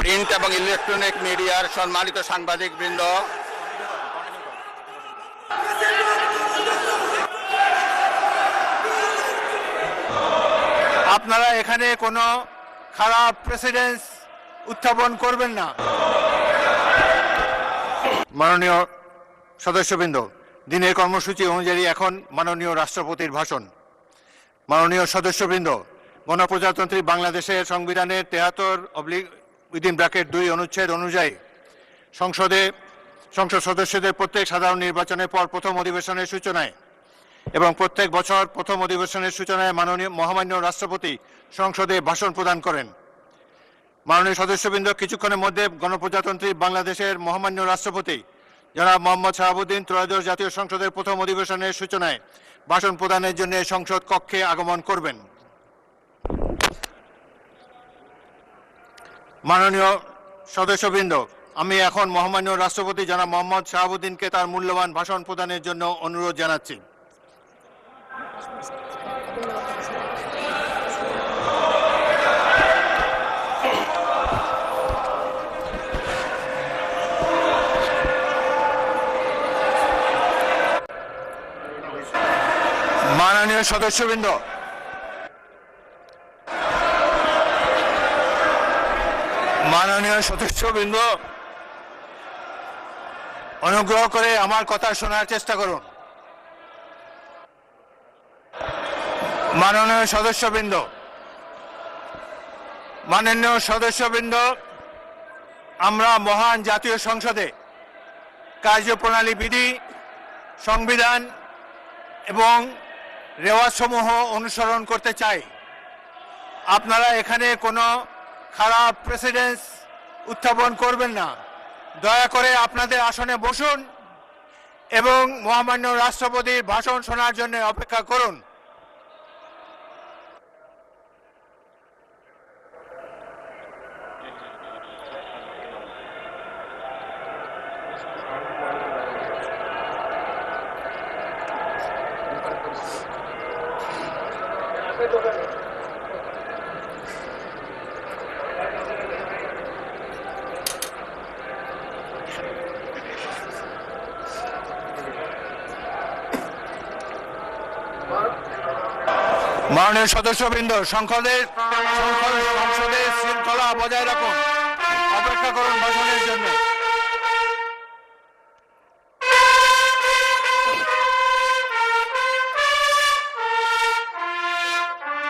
Print এবং electronic মিডিয়ার সম্মানিত সাংবাদিকবৃন্দ, আপনারা এখানে কোনো খারাপ প্রেসিডেন্স উত্থাপন করবেন না। মাননীয় সদস্যবৃন্দ, দিনের কর্মসূচি অনুযায়ী এখন মাননীয় রাষ্ট্রপতির ভাষণ। মাননীয় সদস্যবৃন্দ, গণপ্রজাতন্ত্রী বাংলাদেশের সংবিধানের 73/2 অনুচ্ছেদ অনুযায়ী সংসদ সদস্যদের প্রত্যেক সাধারণ নির্বাচনের পর প্রথম অধিবেশনের সূচনায় এবং প্রত্যেক বছর প্রথম অধিবেশনের সূচনায় মহামান্য রাষ্ট্রপতি সংসদে ভাষণ প্রদান করেন। মাননীয় সদস্যবৃন্দ, কিছুক্ষণের মধ্যে গণপ্রজাতন্ত্রী বাংলাদেশের মহামান্য রাষ্ট্রপতি জনাব মোহাম্মদ শাহাবুদ্দিন ত্রয়োদশ জাতীয় সংসদের প্রথম অধিবেশনের সূচনায় ভাষণ প্রদানের জন্য সংসদ কক্ষে আগমন করবেন। মাননীয় সদস্যবৃন্দ, আমি এখন মহামান্য রাষ্ট্রপতি জনাব মোহাম্মদ শাহাবুদ্দিনকে তার মূল্যবান ভাষণ প্রদানের জন্য অনুরোধ জানাচ্ছি। মাননীয় সদস্যবৃন্দ, অনুগ্রহ করে আমার কথা শোনার চেষ্টা করুন। মাননীয় সদস্যবৃন্দ, আমরা মহান জাতীয় সংসদে কার্যপ্রণালী বিধি, সংবিধান এবং রেওয়াজসমূহ অনুসরণ করতে চাই। আপনারা এখানে কোনো খারাপ প্রেসিডেন্স উত্থাপন করবেন না। দয়া করে আপনাদের আসনে বসুন এবং মহামান্য রাষ্ট্রপতির ভাষণ শোনার জন্য অপেক্ষা করুন। মাননীয় সদস্যবৃন্দ, সংসদের শৃঙ্খলা বজায় রাখুন। অপেক্ষা করুন ভাষণের জন্য।